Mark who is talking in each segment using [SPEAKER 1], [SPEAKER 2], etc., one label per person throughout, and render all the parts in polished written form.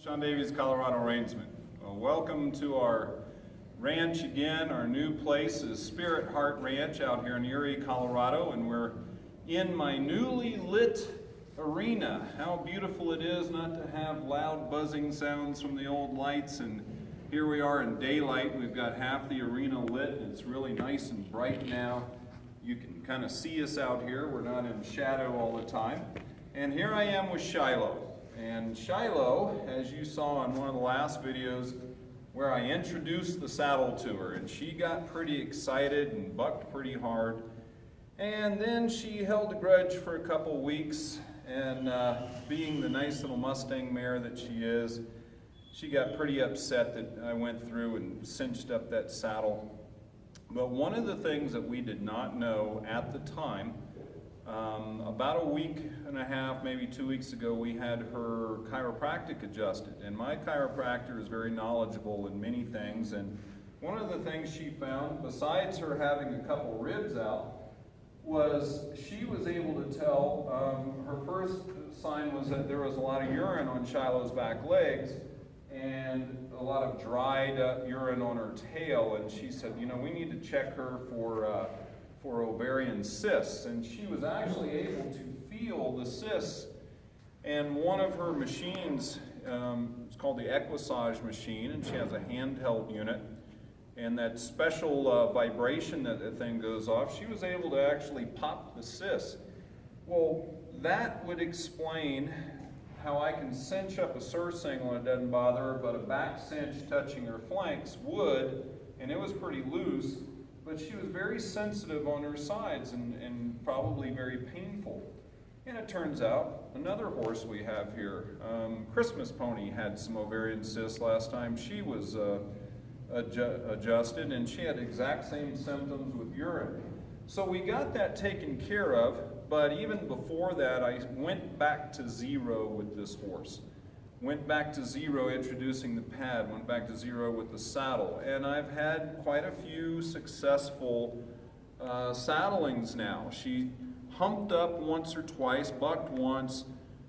[SPEAKER 1] Sean Davies, ColoradoReinsman. Well, welcome to our ranch again. Our new place is Spirit Heart Ranch out here in Erie, Colorado, and we're in my newly lit arena. How beautiful it is not to have loud buzzing sounds from the old lights, and here we are in daylight. We've got half the arena lit, and it's really nice and bright now. You can kind of see us out here. We're not in shadow all the time. And here I am with Shiloh. And Shiloh, as you saw on one of the last videos, where I introduced the saddle to her, and she got pretty excited and bucked pretty hard. And then she held a grudge for a couple weeks, and being the nice little Mustang mare that she is, she got pretty upset that I went through and cinched up that saddle. But one of the things that we did not know at the time, about a week and a half, maybe 2 weeks ago, we had her chiropractic adjusted. And my chiropractor is very knowledgeable in many things. And one of the things she found, besides her having a couple ribs out, was she was able to tell, her first sign was that there was a lot of urine on Shiloh's back legs and a lot of dried up urine on her tail. And she said, you know, we need to check her for ovarian cysts, and she was actually able to feel the cysts. And one of her machines, it's called the Equisage machine, and she has a handheld unit, and that special vibration that the thing goes off, she was able to actually pop the cysts. Well, that would explain how I can cinch up a surcingle and it doesn't bother her, but a back cinch touching her flanks would, and it was pretty loose. But she was very sensitive on her sides and probably very painful. And it turns out, another horse we have here, Christmas Pony, had some ovarian cysts last time. She was adjusted, and she had exact same symptoms with urine. So we got that taken care of, but even before that, I went back to zero with this horse. Went back to zero introducing the pad, went back to zero with the saddle, and I've had quite a few successful saddlings now. She humped up once or twice, bucked once,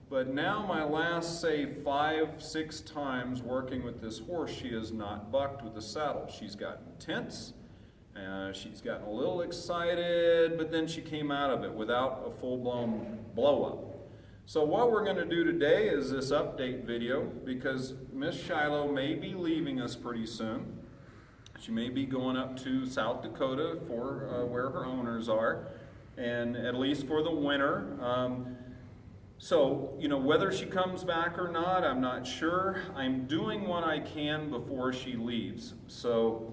[SPEAKER 1] but now my last, say, 5-6 times working with this horse, she has not bucked with the saddle. She's gotten tense, she's gotten a little excited, but then she came out of it without a full-blown blow-up. So what we're going to do today is this update video, because Miss Shiloh may be leaving us pretty soon. She may be going up to South Dakota for where her owners are, and at least for the winter. So, you know, whether she comes back or not, I'm not sure. I'm doing what I can before she leaves. So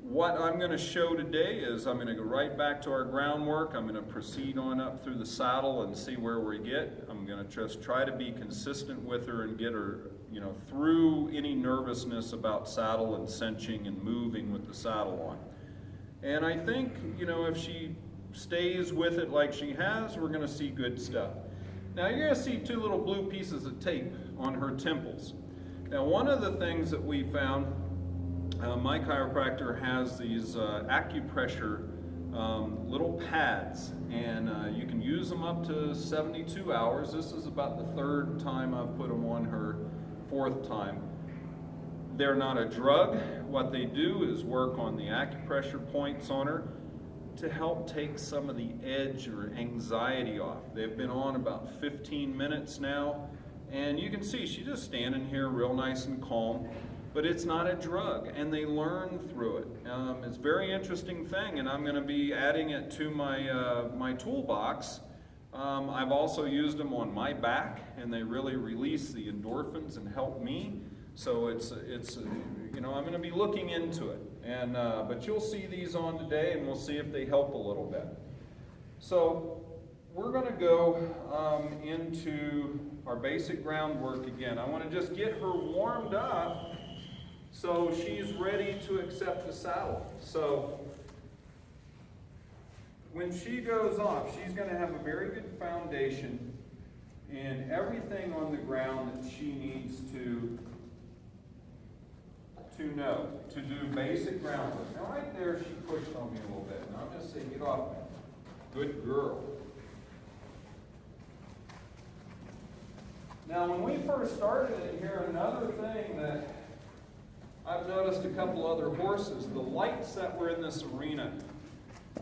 [SPEAKER 1] what I'm going to show today is I'm going to go right back to our groundwork. I'm going to proceed on up through the saddle and see where we get. I'm going to just try to be consistent with her and get her, you know, through any nervousness about saddle and cinching and moving with the saddle on. And I think, you know, if she stays with it like she has, we're going to see good stuff. Now you're going to see two little blue pieces of tape on her temples. Now one of the things that we found, my chiropractor has these acupressure little pads, and you can use them up to 72 hours. This is about the third time I've put them on her, fourth time. They're not a drug. What they do is work on the acupressure points on her to help take some of the edge or anxiety off. They've been on about 15 minutes now, and you can see she's just standing here real nice and calm. But it's not a drug, and they learn through it. It's a very interesting thing, and I'm going to be adding it to my my toolbox. I've also used them on my back, and they really release the endorphins and help me. So it's you know, I'm going to be looking into it, and but you'll see these on today, and we'll see if they help a little bit. So we're going to go into our basic groundwork again. I want to just get her warmed up so she's ready to accept the saddle. So when she goes off, she's going to have a very good foundation in everything on the ground that she needs to know, to do basic groundwork. Now right there, she pushed on me a little bit. Now I'm going to say, get off me. Good girl. Now, when we first started in here, another thing that I've noticed a couple other horses, the lights that were in this arena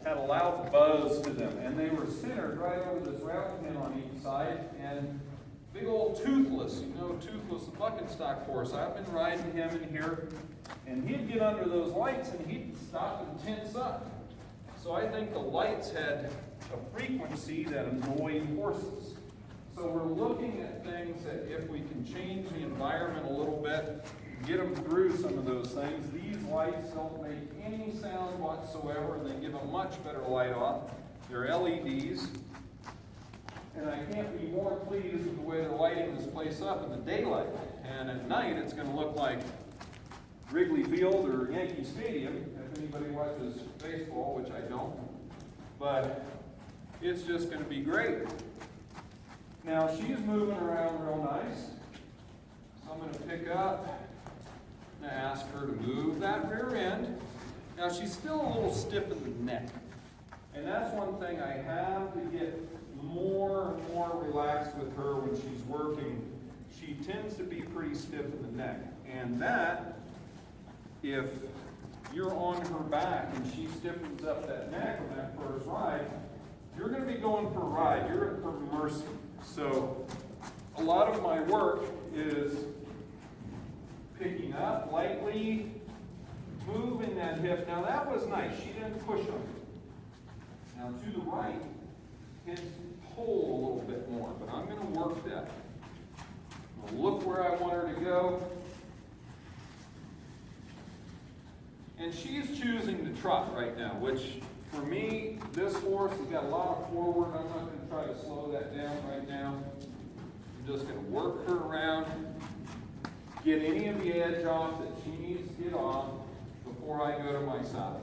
[SPEAKER 1] had a loud buzz to them, and they were centered right over this round pin on each side, and big old Toothless, you know, Toothless, the bucket stock horse. I've been riding him in here, and he'd get under those lights and he'd stop and tense up. So I think the lights had a frequency that annoyed horses. So we're looking at things that if we can change the environment a little bit, get them through some of those things. These lights don't make any sound whatsoever, and they give a much better light off. They're LEDs. And I can't be more pleased with the way they're lighting this place up in the daylight. And at night, it's going to look like Wrigley Field or Yankee Stadium, if anybody watches baseball, which I don't. But it's just going to be great. Now, she's moving around real nice. So I'm going to pick up and ask her to move that rear end. Now, she's still a little stiff in the neck. And that's one thing I have to get more and more relaxed with her when she's working. She tends to be pretty stiff in the neck. And that, if you're on her back and she stiffens up that neck on that first ride, you're going to be going for a ride. You're at her mercy. So a lot of my work is picking up lightly, moving that hip. Now that was nice. She didn't push on me. Now to the right, it's pull a little bit more, but I'm going to work that. I'm going to look where I want her to go. And she's choosing to trot right now, which for me, this horse has got a lot of forward. I'm not going to try to slow that down right now. I'm just going to work her around, get any of the edge off that she needs to get off before I go to my side.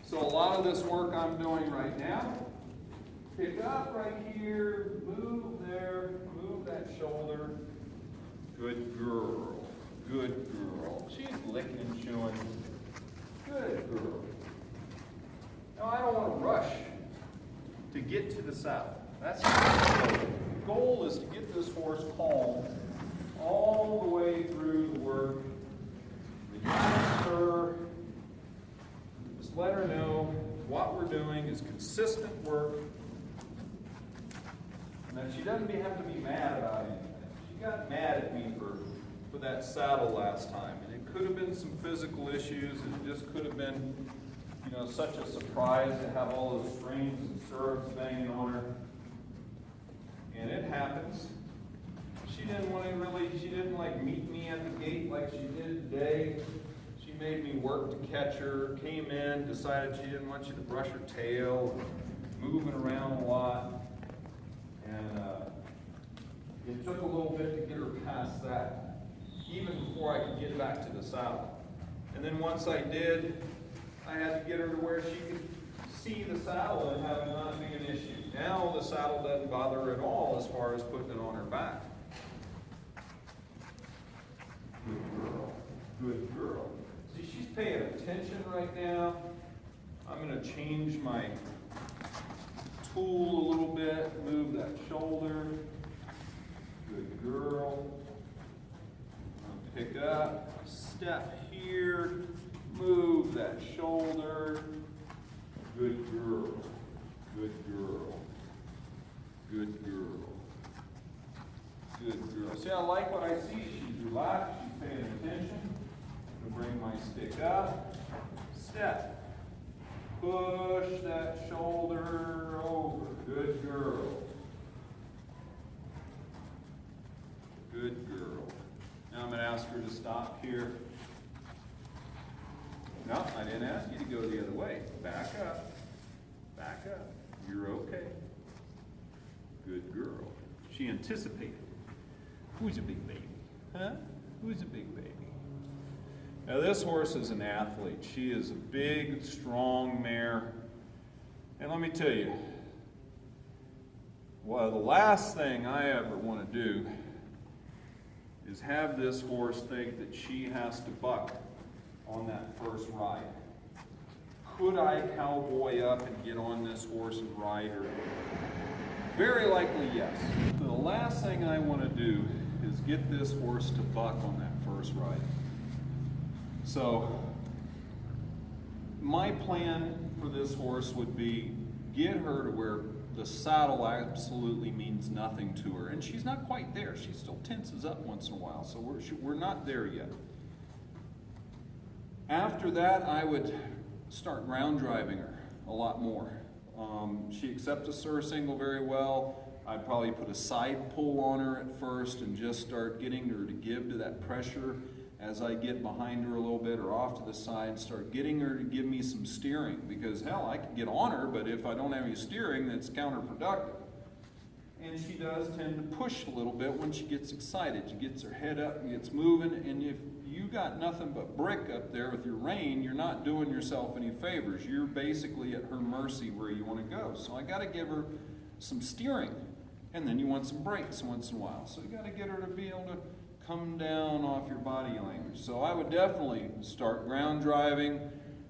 [SPEAKER 1] So a lot of this work I'm doing right now, pick up right here, move there, move that shoulder. Good girl, good girl. She's licking and chewing. Good girl. Now I don't want to rush to get to the saddle. That's the goal. The goal is to get this horse calm all the way through the work. Relax her. Just let her know what we're doing is consistent work, and that she doesn't have to be mad about anything. She got mad at me for that saddle last time, and it could have been some physical issues. It just could have been, you know, such a surprise to have all those strings and stirrups banging on her. And it happens. She didn't like meet me at the gate like she did today. She made me work to catch her, came in, decided she didn't want you to brush her tail, moving around a lot. And it took a little bit to get her past that, even before I could get back to the saddle. And then once I did, I had to get her to where she could see the saddle and have it not be an issue. Now the saddle doesn't bother her at all as far as putting it on her back. Good girl. Good girl. See, she's paying attention right now. I'm going to change my tool a little bit, move that shoulder. Good girl. Pick up, step here, move that shoulder. Good girl. Good girl. Good girl. Good girl. See, I like what I see. She's relaxed. She's paying attention. I'm going to bring my stick up. Step. Push that shoulder over. Good girl. Good girl. Now I'm going to ask her to stop here. No, I didn't ask you to go the other way. Back up. Back up. You're okay. Good girl. She anticipated. Who's a big baby? Huh? Who's a big baby? Now this horse is an athlete. She is a big, strong mare. And let me tell you, well, the last thing I ever want to do is have this horse think that she has to buck on that first ride. Could I cowboy up and get on this horse and ride her? Very likely, yes. To the last thing I want to do is get this horse to buck on that first ride. So my plan for this horse would be get her to where the saddle absolutely means nothing to her. And she's not quite there. She still tenses up once in a while. So we're not there yet. After that, I would start ground driving her a lot more. She accepts a surcingle very well. I'd probably put a side pull on her at first and just start getting her to give to that pressure as I get behind her a little bit or off to the side, start getting her to give me some steering, because hell, I can get on her, but if I don't have any steering, that's counterproductive. And she does tend to push a little bit when she gets excited. She gets her head up and gets moving, and if you got nothing but brick up there with your rein, you're not doing yourself any favors. You're basically at her mercy where you want to go. So I got to give her some steering, and then you want some brakes once in a while. So you got to get her to be able to come down off your body language. So I would definitely start ground driving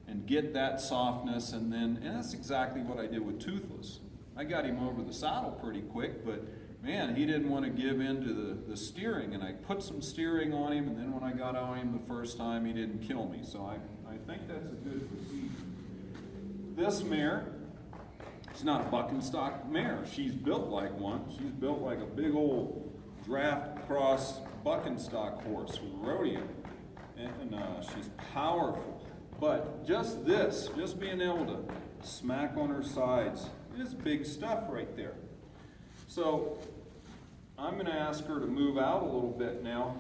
[SPEAKER 1] and get that softness, and that's exactly what I did with Toothless. I got him over the saddle pretty quick, but man, he didn't want to give in to the steering, and I put some steering on him, and then when I got on him the first time, he didn't kill me. So I think that's a good procedure. This mare, she's not a buck and stock mare. She's built like one. She's built like a big old draft cross buck and stock horse with rodeo, and she's powerful. But just being able to smack on her sides is big stuff right there. So I'm going to ask her to move out a little bit now.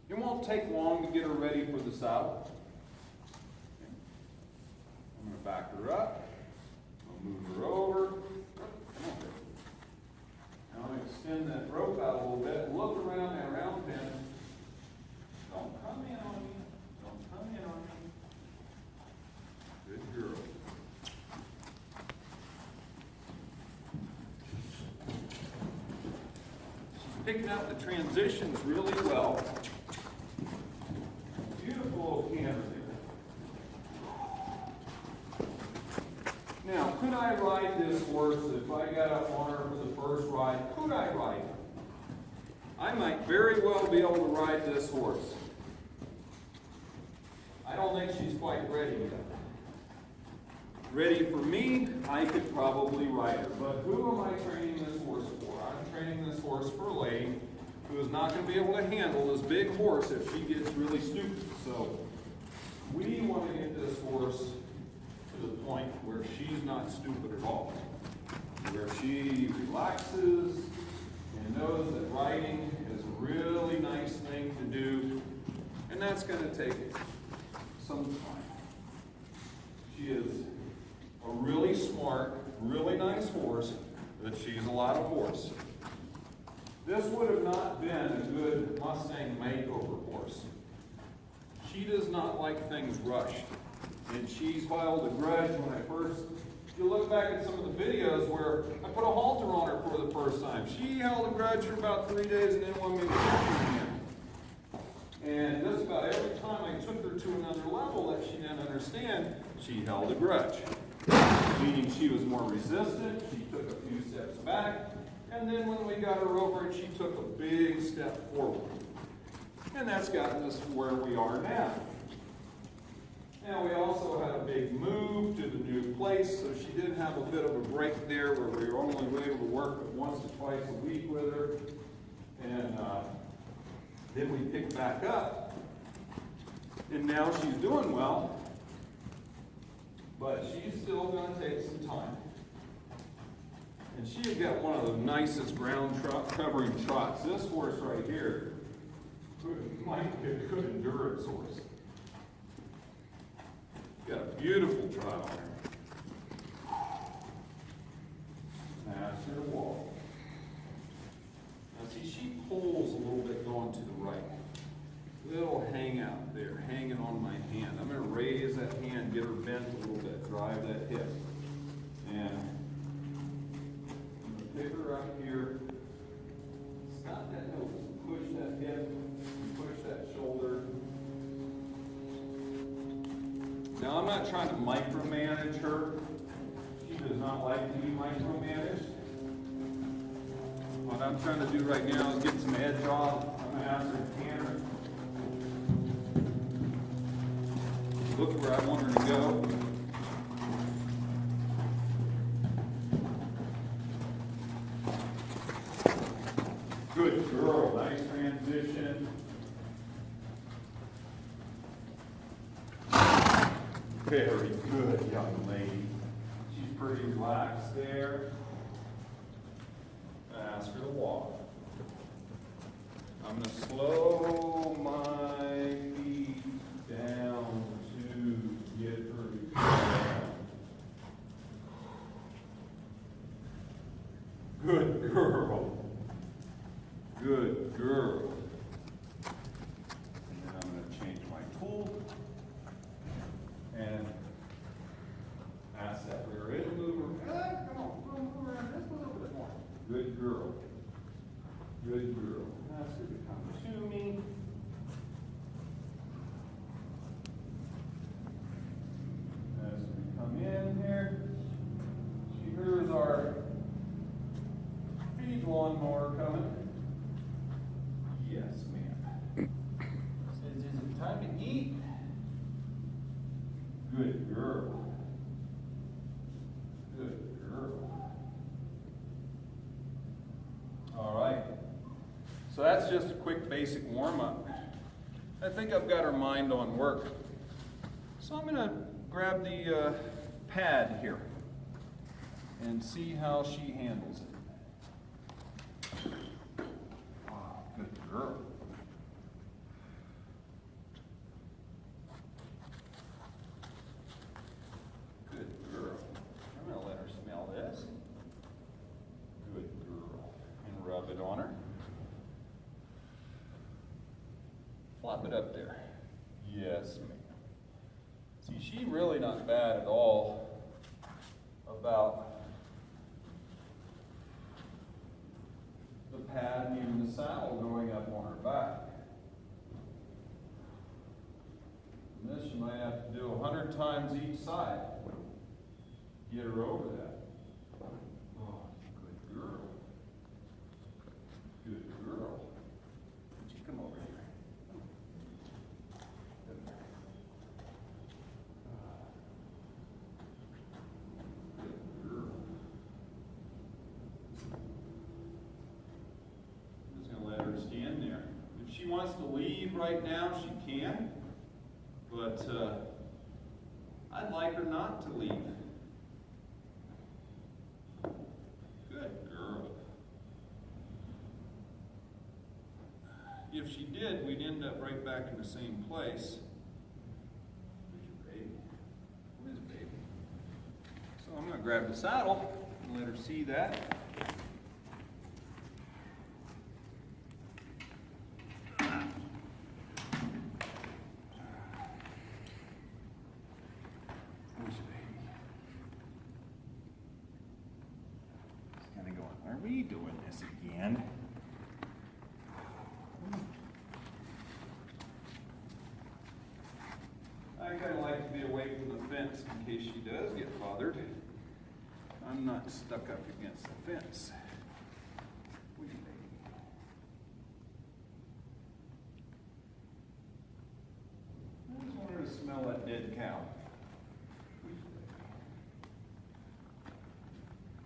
[SPEAKER 1] It won't take long to get her ready for the saddle. I'm going to back her up. I'll move her over. Now I'm going to extend that rope out a little bit. Look around that round pin. Don't come in on me. Don't come in on me. Good girl. Picking out the transitions really well. Beautiful little canter there. Now, could I ride this horse if I got up on her for the first ride? Could I ride her? I might very well be able to ride this horse. I don't think she's quite ready yet. Ready for me, I could probably ride her. But who am I training this horse for? I'm training this horse for a lady who is not going to be able to handle this big horse if she gets really stupid. So we want to get this horse to the point where she's not stupid at all. Where she relaxes and knows that riding is a really nice thing to do. And that's going to take some time. She is a really smart, really nice horse, but she's a lot of horse. This would have not been a good Mustang makeover horse. She does not like things rushed. And she's filed a grudge when I first, if you look back at some of the videos where I put a halter on her for the first time. She held a grudge for about 3 days and then wanted me to catch her again. And just about every time I took her to another level that she didn't understand, she held a grudge. Meaning she was more resistant, she took a few steps back, and then when we got her over it, she took a big step forward. And that's gotten us where we are now. Now we also had a big move to the new place, so she did have a bit of a break there where we were only able to work once or twice a week with her. And then we picked back up. And now she's doing well. But she's still going to take some time. And she has got one of the nicest ground covering trots. This horse right here might be a good endurance horse. Got a beautiful trot on her. That's her walk. Now see, she pulls a little bit going to the right. Little hang out there, hanging on my hand. I'm going to raise that hand, get her bent a little bit, drive that hip. And I'm going to pick her up here. Stop that nose, push that hip, push that shoulder. Now I'm not trying to micromanage her. She does not like to be micromanaged. What I'm trying to do right now is get some edge off. I'm going to ask her to camera. Look where I want her to go. Good girl, nice transition. Very good, young lady. She's pretty relaxed there. Ask her to walk. I'm going to slow my feet down to get her to down. Good girl. Good girl. And then I'm going to change my tool and ask that rear end mover. Come on, move around just a little bit more. Good girl. Good girl. Ask her to come to me. As we come in here, she hears our feed lawnmower coming. Yes, ma'am. Says, is it time to eat? Good girl. Good girl. All right. So that's just a quick basic warm-up. I think I've got her mind on work. So I'm going to grab the pad here and see how she handles it. Wow, good girl. Good girl. I'm going to let her smell this. Good girl. And rub it on her. Flop it up there. Yes, ma'am. See, she's really not bad at all about the pad and even the saddle going up on her back. And this you might have to do 100 times each side. Get her over that. Oh, good girl. Good girl. Would you come over here? She wants to leave right now, she can, but I'd like her not to leave. Good girl. If she did, we'd end up right back in the same place. Where's your baby? Where's the baby? So I'm going to grab the saddle and let her see that. Are we doing this again? I kind of like to be away from the fence in case she does get bothered. I'm not stuck up against the fence. Where's your baby? I just want her to smell that dead cow.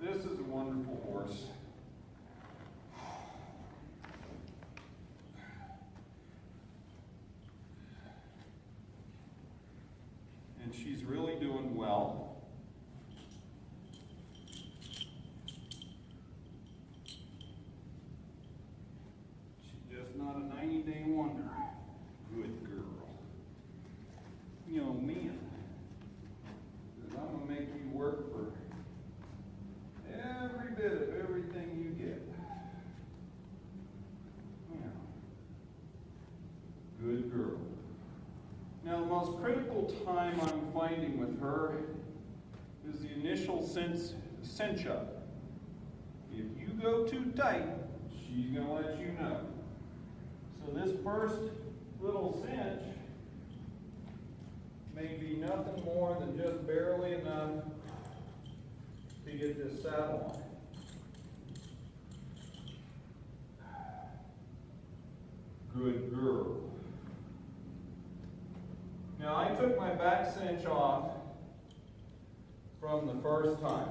[SPEAKER 1] This is a wonderful horse. And she's really doing well. She's just not a 90-day wonder. Good girl. You know, man, because I'm going to make you work for every bit of everything you get. Yeah. Good girl. Now, the most critical time I'm finding with her is the initial cinch up. If you go too tight, she's going to let you know. So this first little cinch may be nothing more than just barely enough to get this saddle on. Good girl. Now I took my back cinch off from the first time.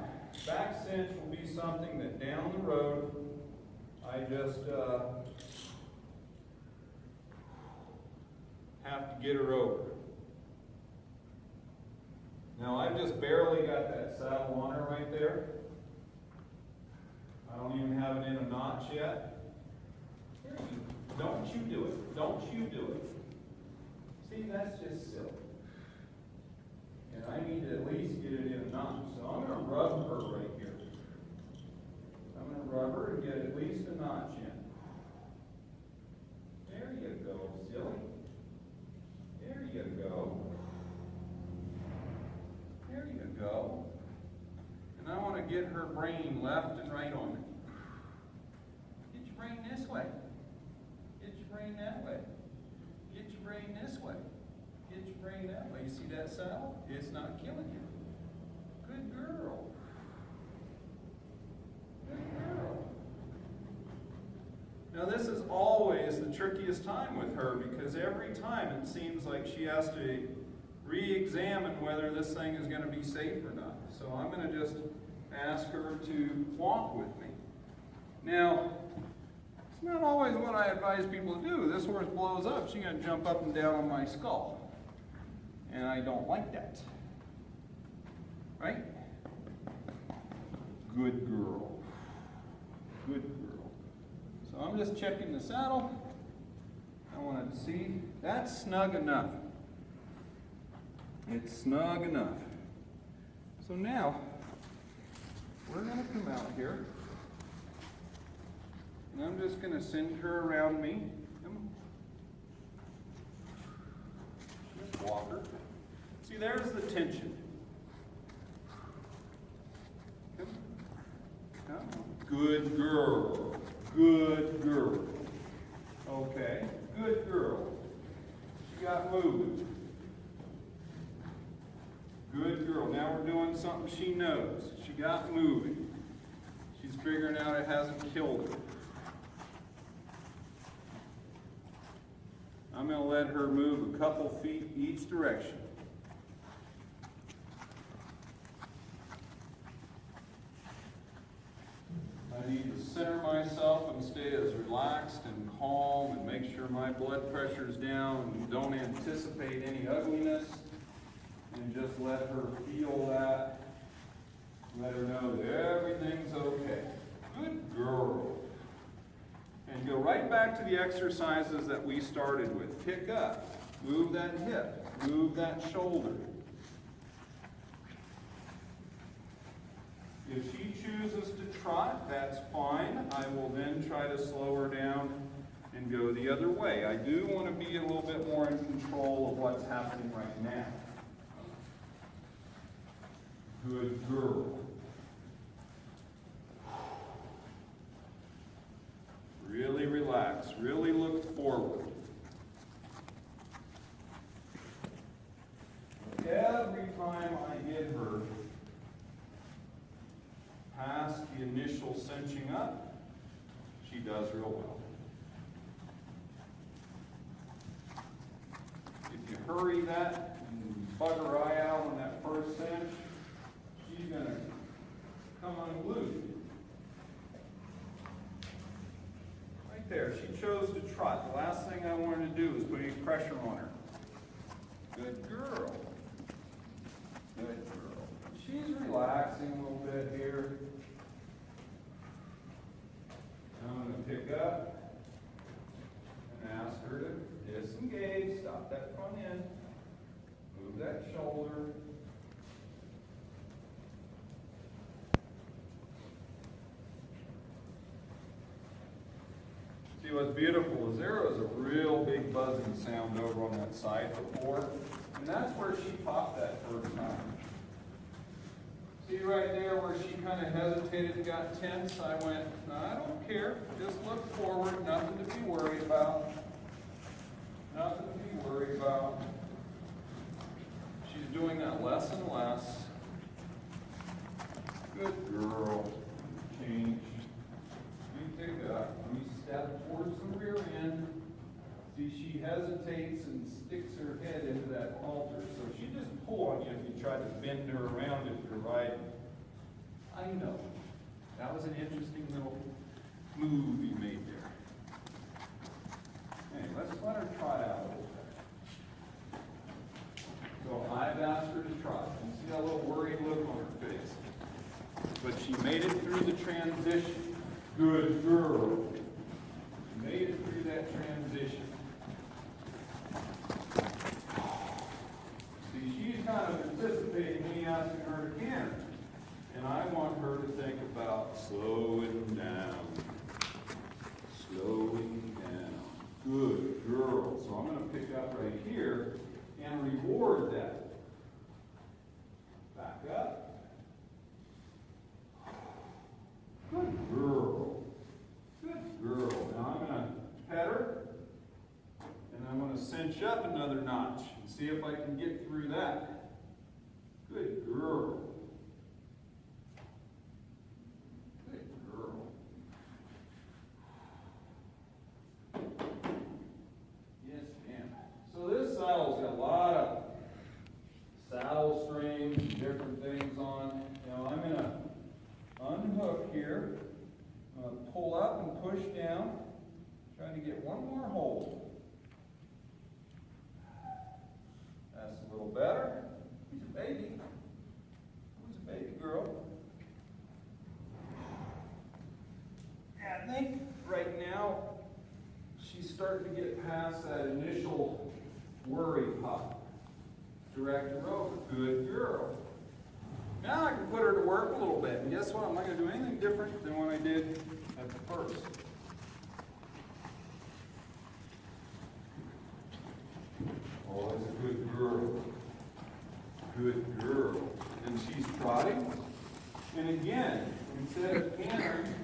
[SPEAKER 1] Back cinch will be something that down the road I just have to get her over. Now I've just barely got that saddle on her right there. I don't even have it in a notch yet. Don't you do it. Don't you do it. See, that's just silly. And I need to at least get it in a notch. So I'm going to rub her right here. I'm going to rub her and get at least a notch in. There you go, silly. There you go. There you go. And I want to get her brain left and right on it. Get your brain this way. Get your brain that way. Get your brain this way. Get your brain that way. You see that saddle? It's not killing you. Good girl. Good girl. Now this is always the trickiest time with her because every time it seems like she has to re-examine whether this thing is going to be safe or not. So I'm going to just ask her to walk with me. Now, it's not always what I advise people to do. This horse blows up, she's going to jump up and down on my skull. And I don't like that. Right? Good girl. Good girl. So I'm just checking the saddle. I wanted to see. That's snug enough. It's snug enough. So now, we're going to come out here. And I'm just going to send her around me. Come on. Just walk her. See, there's the tension. Come on. Come on. Good girl. Good girl. Okay. Good girl. She got moving. Good girl. Now we're doing something she knows. She got moving. She's figuring out it hasn't killed her. I'm going to let her move a couple feet each direction. I need to center myself and stay as relaxed and calm and make sure my blood pressure's down and don't anticipate any ugliness. And just let her feel that. Let her know that everything's okay. Good girl. And go right back to the exercises that we started with. Pick up. Move that hip. Move that shoulder. If she chooses to trot, that's fine. I will then try to slow her down and go the other way. I do want to be a little bit more in control of what's happening right now. Good girl. Really relax. Really look forward. Every time I get her past the initial cinching up, she does real well. If you hurry that and bug her eye out on that first cinch, she's going to come unglued. Right there, she chose to trot. The last thing I wanted to do is put any pressure on her. Good girl. Good girl. She's relaxing a little bit here. I'm going to pick up and ask her to disengage, stop that front end, move that shoulder. See, what's beautiful is there was a real big buzzing sound over on that side before, and that's where she popped that first time. See right there where she kind of hesitated and got tense? I went, no, I don't care. Just look forward. Nothing to be worried about. Nothing to be worried about. She's doing that less and less. Good girl. Change. You pick up. Let me step towards the rear end. on you if you tried to bend her around if you're riding. I know. That was an interesting little move you made there. Okay, let's let her try out a little bit. So I've asked her to try. You see that little worried look on her face. But she made it through the transition. Good girl. She made it through that transition. See, she's kind of anticipating me asking her to canter. And I want her to think about slowing down. Slowing down. Good girl. So I'm going to pick up right here and reward that. Back up. Good girl. Good girl. Now I'm going to pet her, and I'm going to cinch up another notch and see if I can get through that. Good girl. Good girl. Yes, ma'am. So this saddle's got a lot of saddle strings and different things on. Now I'm going to unhook here. I'm going to pull up and push down. Trying to get one more hold. That's a little better. He's a baby. He's a baby girl. And I think right now she's starting to get past that initial worry pop. Direct her over. Good girl. Now I can put her to work a little bit. And guess what? I'm not going to do anything different than what I did at the first. Oh, that's a good girl. Good girl. And she's trotting. And again, instead of cantering,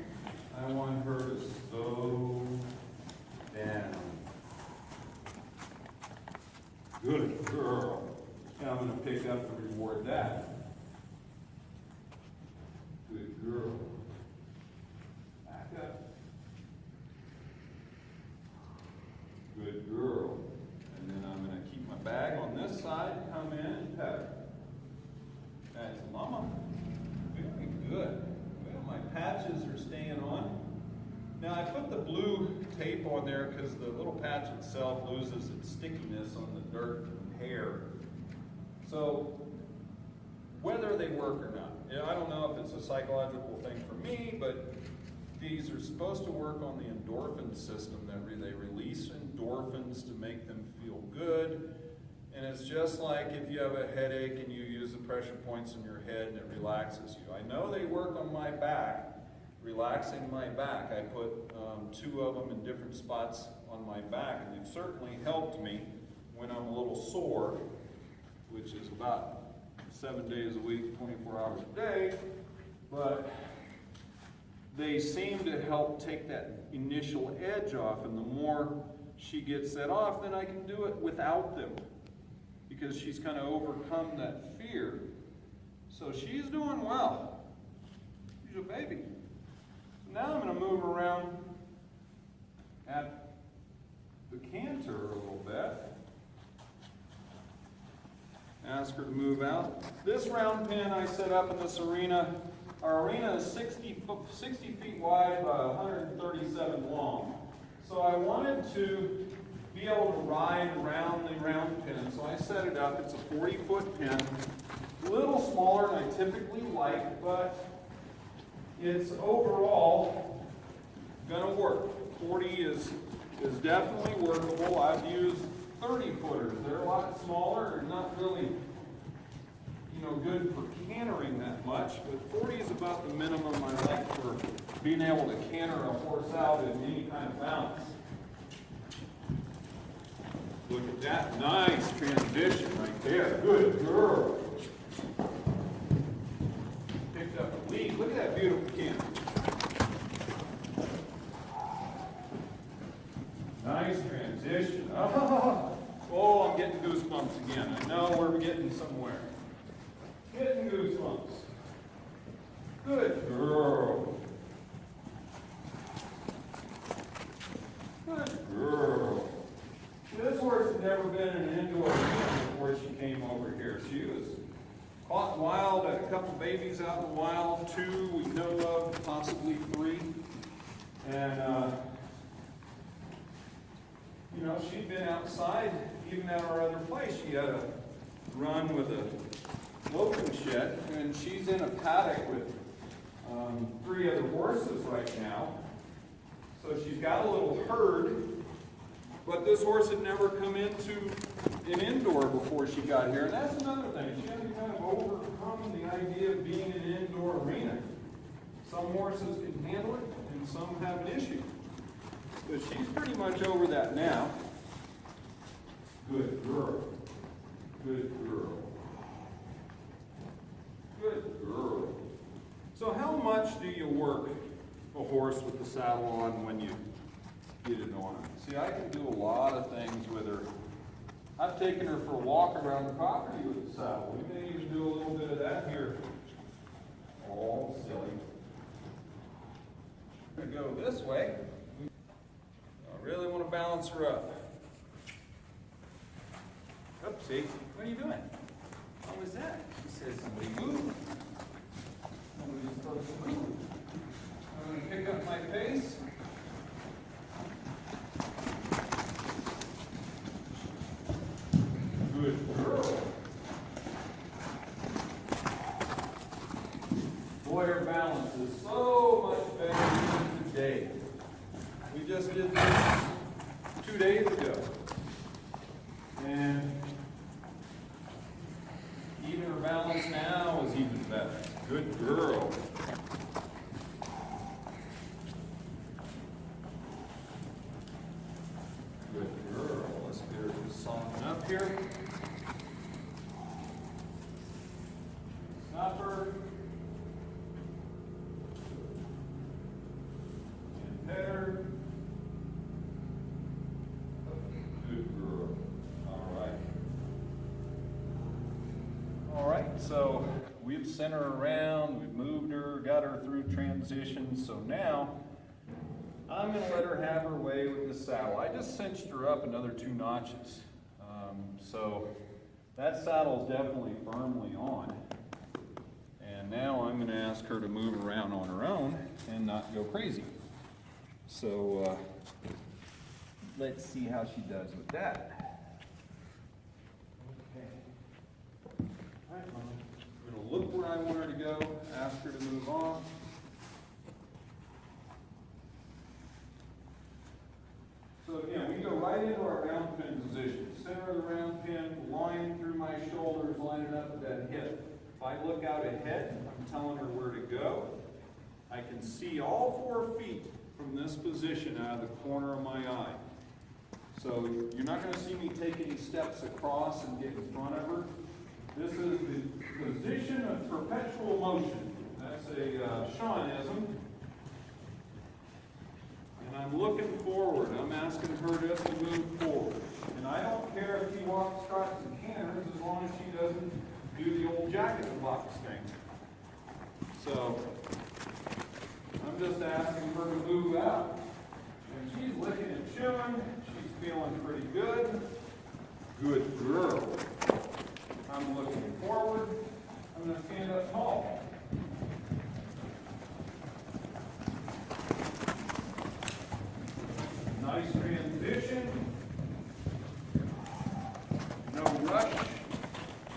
[SPEAKER 1] I want her to slow down. Good girl. And I'm going to pick up and reward that. Good girl. Back up. Good girl. And then I'm going to keep my bag on this side, come in and pet her. That's mama. Very good. Well, my patches are staying on. Now I put the blue tape on there because the little patch itself loses its stickiness on the dirt and hair. So whether they work or not, I don't know if it's a psychological thing for me, but these are supposed to work on the endorphin system. They release endorphins to make them feel good. And it's just like if you have a headache and you use the pressure points in your head and it relaxes you. I know they work on my back, relaxing my back. I put 2 of them in different spots on my back, and it certainly helped me when I'm a little sore, which is about 7 days a week, 24 hours a day. But they seem to help take that initial edge off, and the more she gets that off, then I can do it without them, because she's kind of overcome that fear. So she's doing well. She's a baby. So now I'm going to move around at the canter a little bit. Ask her to move out. This round pen I set up in this arena. Our arena is 60 feet wide by 137 long. So I wanted to be able to ride around the round pen. So I set it up. It's a 40-foot pen. A little smaller than I typically like, but it's overall going to work. 40 is definitely workable. I've used 30-footers. They're a lot smaller and not really, good for cantering that much, but 40 is about the minimum I like for being able to canter a horse out in any kind of balance. Look at that nice transition right there. Good girl. Picked up a lead. Look at that beautiful canter. Nice transition. Oh, I'm getting goosebumps again. I know we're getting somewhere. Getting goosebumps. Good girl. Good girl. This horse had never been in an indoor arena before she came over here. She was Caught and wild, had a couple babies out in the wild, 2 we know of, possibly 3. And, you know, she'd been outside, even at our other place. She had a run with a locum shed, and she's in a paddock with 3 other horses right now. So she's got a little herd, but this horse had never come into an indoor before she got here. And that's another thing. She had to kind of overcome the idea of being in an indoor arena. Some horses can handle it, and some have an issue. But she's pretty much over that now. Good girl. Good girl. Good girl. So how much do you work a horse with the saddle on when you get it on him? See, I can do a lot of things with her. I've taken her for a walk around the property with the saddle. We may even do a little bit of that here. All silly. We're going to go this way. I really want to balance her up. Oopsie. What are you doing? What was that? She says somebody moved. Nobody's supposed to move. I'm going to pick up my pace. Good girl. Boy, her balance is so much better than today. We just did this 2 days ago. And even her balance now is even better. Good girl. Good girl. Let's get her to soften up here. Stop her. And pet her. Good girl. All right, so we've sent her around, we've moved her, got her through transition, so now I'm going to let her have her way with the saddle. I just cinched her up another 2 notches. So that saddle is definitely firmly on. And now I'm going to ask her to move around on her own and not go crazy. So let's see how she does with that. Okay. All right, Mom. I'm going to look where I want her to go, ask her to move on. So again, we go right into our round pin position. Center of the round pin, line through my shoulders, line it up with that hip. If I look out ahead, I'm telling her where to go. I can see all 4 feet from this position out of the corner of my eye. So you're not going to see me take any steps across and get in front of her. This is the position of perpetual motion. That's a Shawnism. And I'm looking forward. I'm asking her just to move forward. And I don't care if she walks, trots, and canters as long as she doesn't do the old jack-in-the-box thing. So I'm just asking her to move out. And she's licking and chewing. She's feeling pretty good. Good girl. I'm looking forward. I'm going to stand up tall. Nice transition. No rush.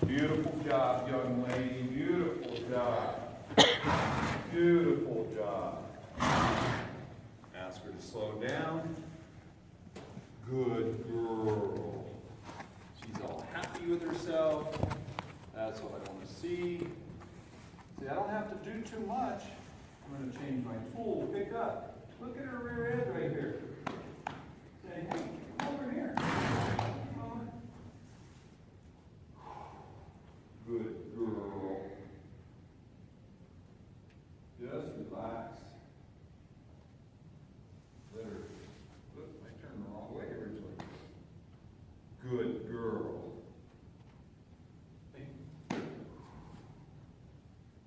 [SPEAKER 1] Beautiful job, young lady. Beautiful job. Beautiful job. Ask her to slow down. Good girl. She's all happy with herself. That's what I want to see. See, I don't have to do too much. I'm going to change my tool, pick up. Look at her rear end right here. Say, hey, come over here. Come on. Good girl. Just relax. Let her. Look, I turned the wrong way originally. Good girl. Hey.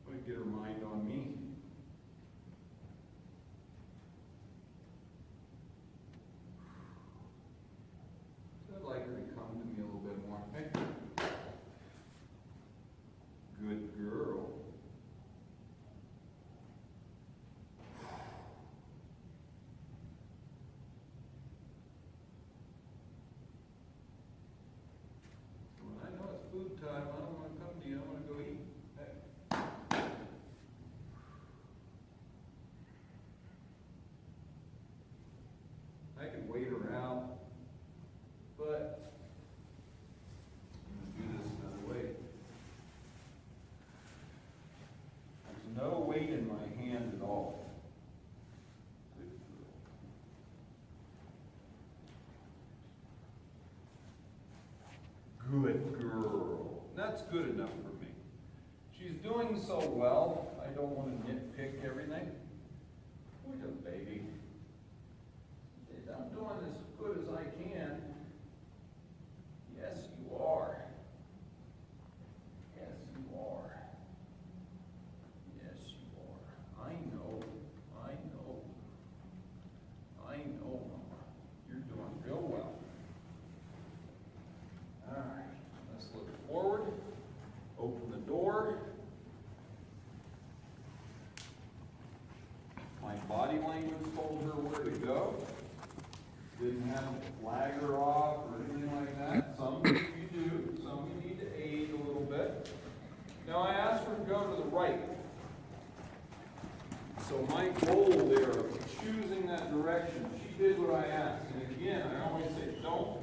[SPEAKER 1] Let me get her mind on me. Good girl. Well, I know it's food time. I don't want to come to you. I want to go eat. Hey. I could wait her out, but I'm going to do this another way. There's no weight in my hand at all. Good girl. That's good enough for me. She's doing so well, I don't want to nitpick everything. Look at the baby. I'm doing as good as I can. Yes, you are. Yes, you are. Yes, you are. I know. I know. I know, Mama. You're doing real well. All right. Let's look forward. Open the door. My body language told her where to go. Didn't have to flag her off or anything like that. Some you do, some you need to aid a little bit. Now I asked her to go to the right. So my goal there of choosing that direction, she did what I asked. And again, I always say, don't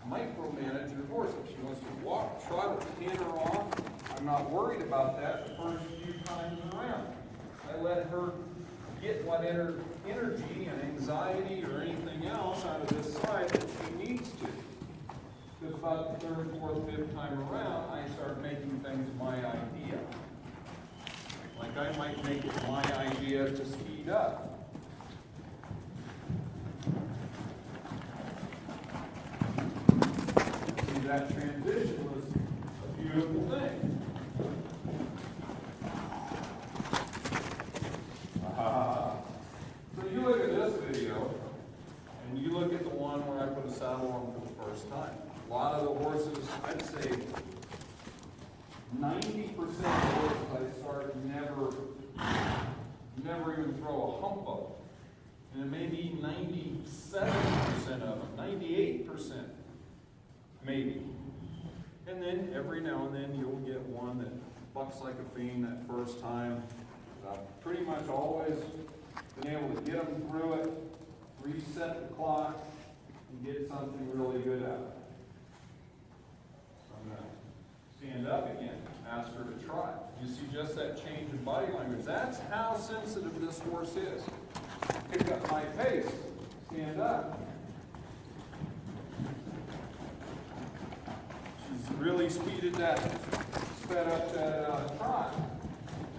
[SPEAKER 1] micromanage your horse. If she wants to walk, trot, or canter off, I'm not worried about that the first few times around. I let her get what energy and anxiety or anything else out of this side that she needs to. Because about the third, fourth, fifth time around, I start making things my idea. Like I might make it my idea to speed up. See, that transition was a beautiful thing. So you look at this video, and you look at the one where I put a saddle on for the first time. A lot of the horses, I'd say 90% of the horses I start never even throw a hump up. And it may be 97% of them, 98% maybe. And then every now and then you'll get one that bucks like a fiend that first time. I've pretty much always been able to get them through it, reset the clock, and get something really good out of it. So I'm going to stand up again, ask her to try. You see just that change in body language. That's how sensitive this horse is. Pick up my pace, stand up. She's really sped up that trot.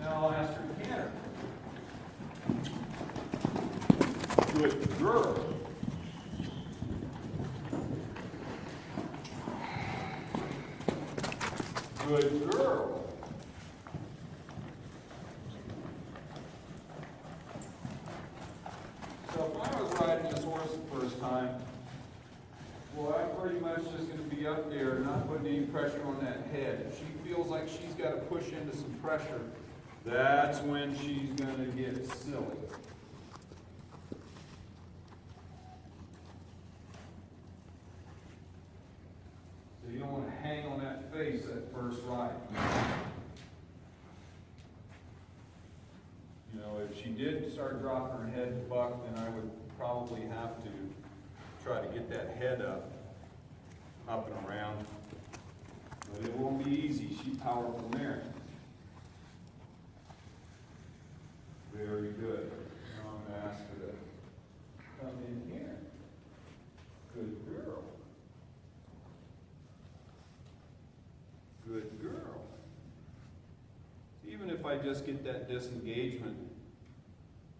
[SPEAKER 1] Now I'll ask her to canter. Good girl. Good girl. So if I was riding this horse the first time, well, I'm pretty much just going to be up there, not putting any pressure on that head. If she feels like she's got to push into some pressure, that's when she's going to get silly. So you don't want to hang on that face that first ride. You know, if she did start dropping her head to buck, then I would probably have to try to get that head up and around. But it won't be easy. She's powerful mare. Very good. Now I'm going to ask her to come in here. Good girl. Good girl. Even if I just get that disengagement,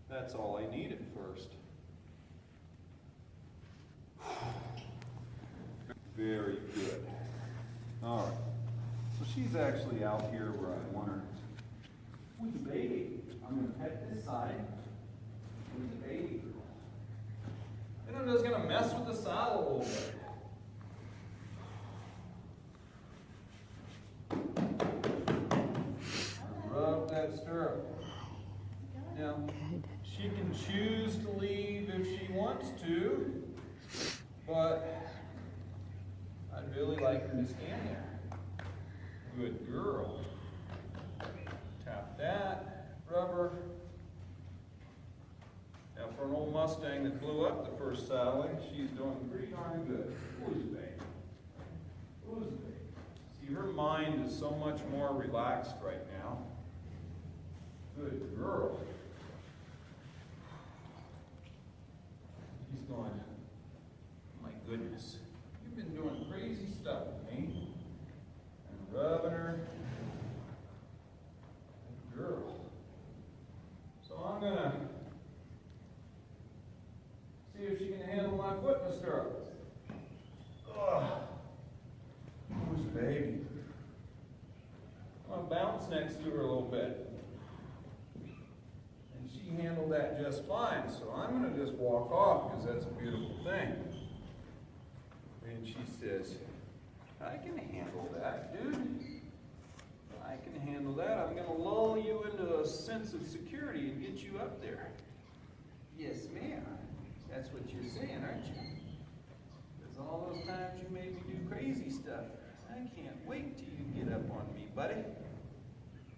[SPEAKER 1] that's all I need at first. Very good. All right. So she's actually out here where I want her. Who's the baby? I'm going to pet this side. Who's the baby? And I'm just going to mess with the saddle a little bit. She can choose to leave if she wants to, but I'd really like her to stand there. Good girl. Tap that, rubber. Now for an old Mustang that blew up the first saddling, she's doing pretty darn good. Who's baby? Who's baby? See, her mind is so much more relaxed right now. Good girl. He's going, my goodness, you've been doing crazy stuff with me. And rubbing her. Good girl. So I'm going to see if she can handle my foot in the stirrup. Ugh. Who's baby? I'm going to bounce next to her a little bit. And she handled that just fine, so I'm going to just walk off because that's a beautiful thing. And she says, I can handle that, dude. I can handle that. I'm going to lull you into a sense of security and get you up there. Yes, ma'am. That's what you're saying, aren't you? Because all those times you made me do crazy stuff, I can't wait till you get up on me, buddy.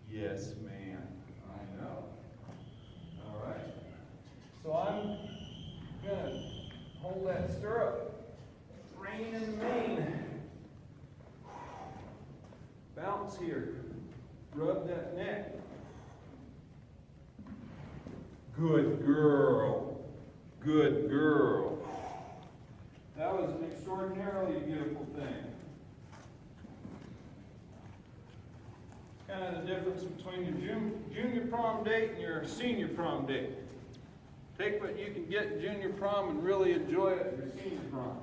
[SPEAKER 1] Yes, ma'am. I know. All right. So I'm going to hold that stirrup. Rein in the mane. Bounce here. Rub that neck. Good girl. Good girl. That was an extraordinarily beautiful thing. Kind of the difference between your junior prom date and your senior prom date. Take what you can get in junior prom and really enjoy it at your senior prom.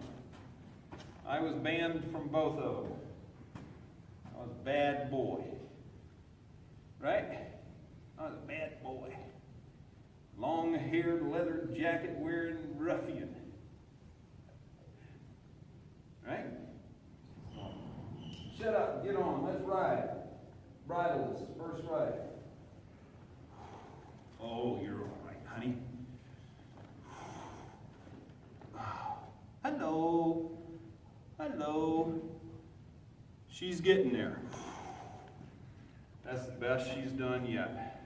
[SPEAKER 1] I was banned from both of them. I was a bad boy. Right? I was a bad boy. Long-haired, leather jacket-wearing ruffian. Right? Shut up, get on, let's ride. Bridle this, first ride. Oh, you're all right, honey. Hello. Hello. She's getting there. That's the best she's done yet.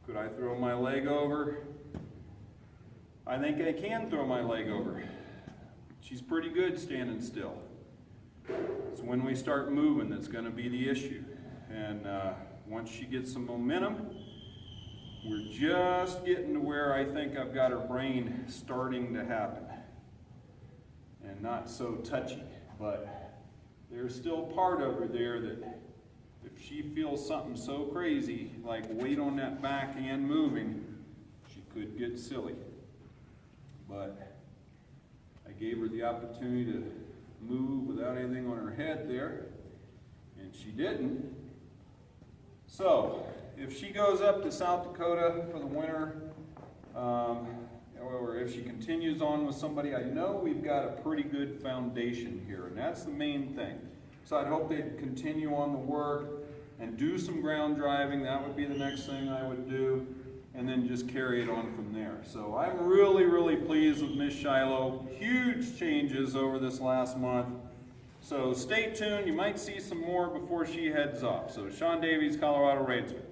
[SPEAKER 1] Could I throw my leg over? I think I can throw my leg over. She's pretty good standing still. It's when we start moving that's going to be the issue. And once she gets some momentum, we're just getting to where I think I've got her brain starting to happen. And not so touchy, but there's still part of her there that if she feels something so crazy, like weight on that back and moving, she could get silly. But I gave her the opportunity to move without anything on her head there, and she didn't. So, if she goes up to South Dakota for the winter, or if she continues on with somebody, I know we've got a pretty good foundation here, and that's the main thing. So I'd hope they'd continue on the work and do some ground driving. That would be the next thing I would do, and then just carry it on from there. So I'm really, really pleased with Miss Shiloh. Huge changes over this last month. So stay tuned. You might see some more before she heads off. So Sean Davies, Colorado Reinsman.